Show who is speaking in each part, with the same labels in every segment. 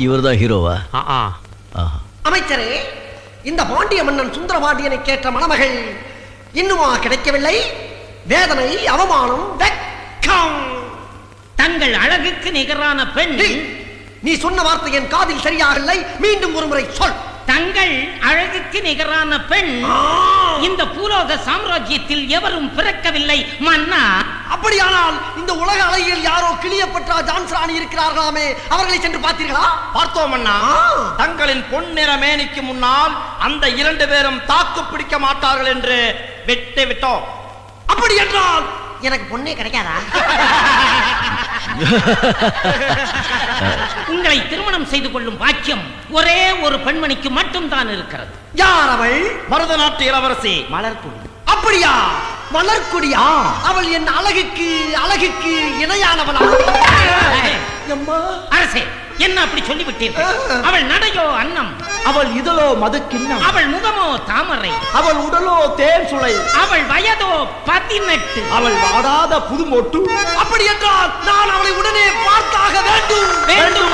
Speaker 1: இவர்தான் ஹீரோவா?
Speaker 2: அமைச்சரே, இந்த பாண்டிய மன்னன் சுந்தர பாண்டியனை கேட்ட மணமகள் இன்னுமா கிடைக்கவில்லை? வேதனை, அவமானம், வெட்கம்.
Speaker 3: தங்கள் அழகுக்கு நிகரான பெண்.
Speaker 2: நீ சொன்ன வார்த்தை என் காதில் சரியாகவில்லை. மீண்டும் ஒரு முறை சொல்.
Speaker 3: தங்கள் அழகுக்கு நிகரான பெண் இந்த பூலோக சாம்ராஜ்யத்தில் எவரும் பிறக்கவில்லை மன்னா.
Speaker 2: அப்படியானால் இந்த உலக அழகியில் யாரோ கிளியப்பட்டா ஜான்சராணி இருக்கிறார்களாமே, அவர்களை சென்று பார்த்தீர்களா?
Speaker 4: பார்த்தோம் அண்ணா. தங்களின் பொன்னிற மேனிக்கு முன்னால் அந்த 2 பேரும் தாக்கு பிடிக்க மாட்டார்கள் என்று விட்டு விட்டோம்.
Speaker 2: அப்படி என்றால் எனக்கு பொண்ணே கிடைக்காதா?
Speaker 3: உங்களை திருமணம் செய்து கொள்ளும் பாக்கியம் ஒரே ஒரு பெண்மணிக்கு மட்டும் தான் இருக்கிறது.
Speaker 2: யார் அவள்?
Speaker 4: மருத நாட்டு இளவரசி மலர்குடி.
Speaker 2: அப்படியா? மலர்குடியா? அவள் என் அழகுக்கு இணையானவளா?
Speaker 3: அரசே, என்ன அப்படி சொல்லிவிட்டீர்கள்? அவள் நடையோ அன்னம்,
Speaker 4: அவள் இதழோ மது கிண்ணம்,
Speaker 3: அவள் முகமோ தாமரை,
Speaker 4: அவள் உடலோ தேன் சுளை,
Speaker 3: அவள் வயதோ 18,
Speaker 4: அவள் வாடாத புது மொட்டு.
Speaker 2: அப்படி என்றால் நான் அவளை உடனே பார்த்தாக வேண்டும்.
Speaker 3: வேண்டும்.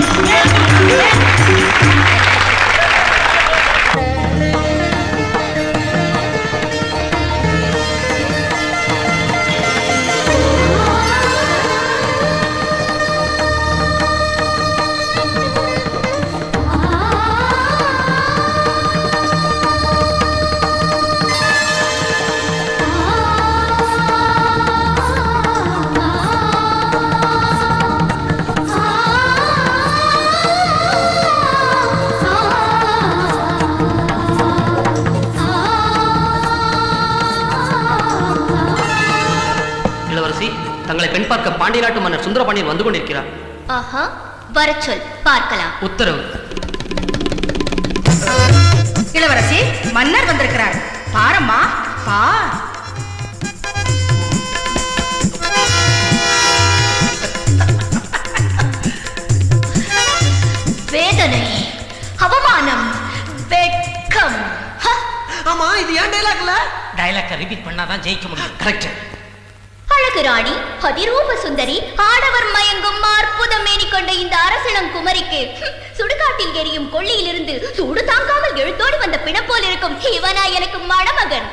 Speaker 5: தங்களை பெண் பார்க்க பாண்டிய நாட்டு மன்னர் சுந்தர பாண்டியன் வந்து கொண்டிருக்கிறார்.
Speaker 6: ஆஹா, வர சொல், பார்க்கலாம்.
Speaker 5: உத்தரவு.
Speaker 7: இளவரசி, மன்னர் வந்திருக்கிறார். பாரம்மா, பார்.
Speaker 6: வேதனை, அவமானம், வெட்கம்.
Speaker 2: ஆமா, இது ஏன் டைலாக்ல?
Speaker 3: டைலாக் ரிப்பீட் பண்ணாதான் ஜெயிக்க முடியும்.
Speaker 4: கரெக்ட்.
Speaker 6: அழகு ராணி, அதிரூப சுந்தரி, ஆடவர் மயங்கும் அற்புத மேனி கொண்ட இந்த அரசினம் குமரிக்கு சுடுகாட்டில் எரியும் கொள்ளியிலிருந்து சூடு தாங்காமல் எழுத்தோடி வந்த பிணம் போல் இருக்கும் இவனா எனக்கு மணமகன்.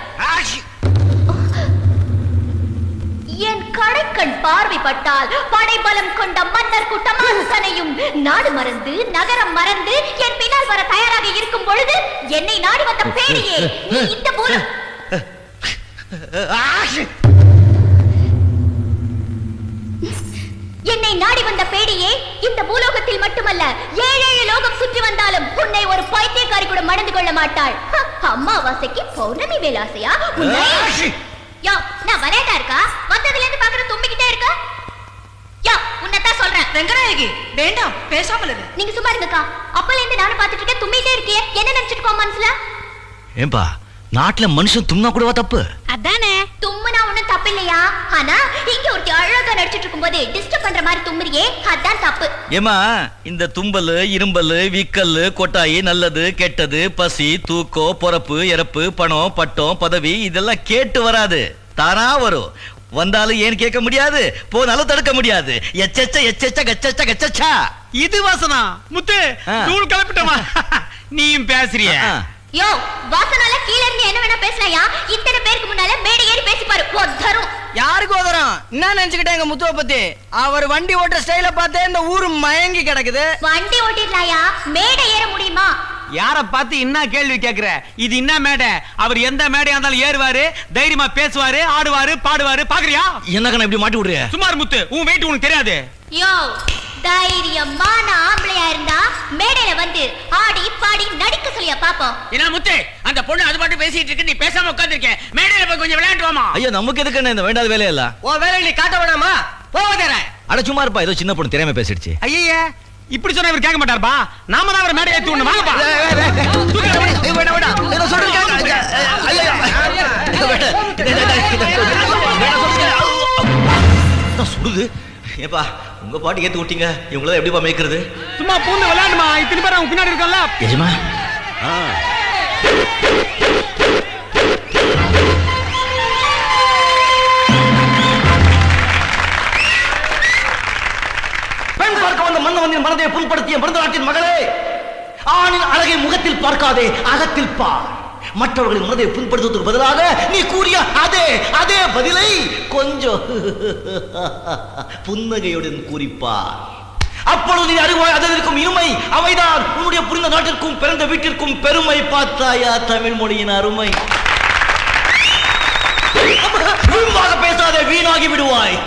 Speaker 6: என் கடைக்கண் பார்வைப்பட்டால் படைபலம் கொண்ட மன்னர் கூட்டம் அத்தனையும் நாடு மறந்து நகரம் மறந்து என் பின்னால் வர தயாராக இருக்கும் பொழுது என்னை நாடி வந்த பேடியே, நீ இந்த போல என்னை நாடி வந்த பேடியே, இந்த பூலோகத்தில் மட்டுமல்ல 7 லோகம் சுற்றி வந்தாலும் உன்னை ஒரு பைத்தியக்காரி கூட மணந்து கொள்ள மாட்டாள். அம்மாவாசைக்கு பௌர்ணமி வேலாசையா? யோ, நான் வரேட்டா இருக்கா? வந்ததுல இருந்து பாக்குற தும்பிக்கிட்டே இருக்க. யோ, உன்னதான் சொல்றேன்.
Speaker 7: வெங்கநாயகி, வேண்டாம், பேசாமல் இரு.
Speaker 6: நீங்க சும்மா இருங்கக்கா. அப்பல இருந்து நானும் பாத்துட்டு இருக்கேன், தும்பிட்டே இருக்கியே. என்ன நினைச்சிட்டு மனசுல?
Speaker 1: ஏம்பா, நாட்டுல மனுஷன் தும்னா கூடவா தப்பு?
Speaker 6: அதானே, தும்முனா ஒண்ணும் தப்பு இல்லையா? ஆனா இங்க ஒருத்தி அழகா நடிச்சிட்டு இருக்கும்போது டிஸ்டர்ப் பண்ற மாதிரி தும்முறியே, அதான் தப்பு.
Speaker 1: ஏமா, இந்த தும்பல், இரும்பல், வீக்கல், கொட்டாயி, நல்லது கெட்டது, பசி, தூக்கம், பொறப்பு, இறப்பு, பணம், பட்டம், பதவி இதெல்லாம் கேட்டு வராது, தானா வரும். வந்தாலும் ஏன் கேட்க முடியாது, போனாலும் தடுக்க முடியாது. எச்சச்ச எச்சச்ச கச்சச்ச கச்சச்சா.
Speaker 4: இது வாசனா முத்து தூள் கலப்பிட்டமா. நீயும் பேசுறிய?
Speaker 6: யோ, வாசனால கீழ இருந்து என்ன வேணா பேசலையா? இத்தனை பேருக்கு முன்னால மேடை ஏறி பேசி பாரு, ஒத்தரும்.
Speaker 8: யாருக்கு உதறம்? என்ன நினைச்சுக்கிட்டேங்க முத்துவ பத்தி? அவர் வண்டி ஓட்டுற ஸ்டைல பார்த்தே இந்த ஊரு மயங்கி கிடக்குது.
Speaker 6: வண்டி ஓட்டிடலாயா, மேடை ஏற முடியுமா?
Speaker 4: யார பார்த்து என்ன கேள்வி கேக்குற? இது என்ன மேடை? அவர் எந்த மேடையா இருந்தாலும் ஏறுவாரு, தைரியமா பேசுவாரு, ஆடுவாரு, பாடுவாரு. பாக்குறியா?
Speaker 1: என்ன கண்ணா இப்படி மாட்டி விடுறிய?
Speaker 4: சுமார் முத்து, உன் வெயிட் உனக்கு தெரியாது.
Speaker 6: யோ, தைரியமான ஆம்பளையா இருந்தா மேடையில வந்து ஆடி பாடி நடிக்க சொல்லியா பாப்போம்.
Speaker 3: என்ன முத்து, அந்த பொண்ணு அது பாட்டு பேசிட்டு இருக்கு, நீ பேசாம உட்கார்ந்திருக்க. மேடையில போய் கொஞ்சம் விளையாட்டு வாமா.
Speaker 1: ஐயோ, நமக்கு எதுக்கு இந்த வேண்டாத வேலையில்ல?
Speaker 8: உன் வேலை நீ காட்ட வேணாமா? போவதேற.
Speaker 1: அட சும்மா இருப்பா, ஏதோ சின்ன பொண்ணு தெரியாம பேசிடுச்சு.
Speaker 4: ஐயே, இப்படி சொன்னா இவர் கேட்க மாட்டாருப்பா. நாம தான் அவர் மேடை ஏத்தி விடணும். வாங்கப்பா.
Speaker 1: சுடுது. ஏப்பா, உங்க பாட்டு ஏத்து விட்டீங்க, இவங்கள எப்படிப்பா மேய்க்கிறது?
Speaker 4: சும்மா பூந்து விளையாடுமா. இத்தனை பேர் அவங்க பின்னாடி இருக்கல.
Speaker 1: எஜமா, பெண் பார்க்க வந்த மன்னவனின் மனதை புண்படுத்திய மருந்த நாட்டின் மகளே, ஆணின் அழகை முகத்தில் பார்க்காதே, அகத்தில் பார். மற்றவர்களின் மனதை புண்படுத்துவதற்கு பதிலாக நீ கூறிய அதே பதிலை கொஞ்சம் புன்னகையுடன் கூறிப்பார். அப்பொழுது நீ அறிவாய் அதற்கும் இனிமை. அவைதான் உன்னுடைய புரிந்த நாட்டிற்கும் பிறந்த வீட்டிற்கும் பெருமை. பார்த்தாயா தமிழ் மொழியின் அருமை? வீணாக பேசாதே, வீணாகி விடுவாய்.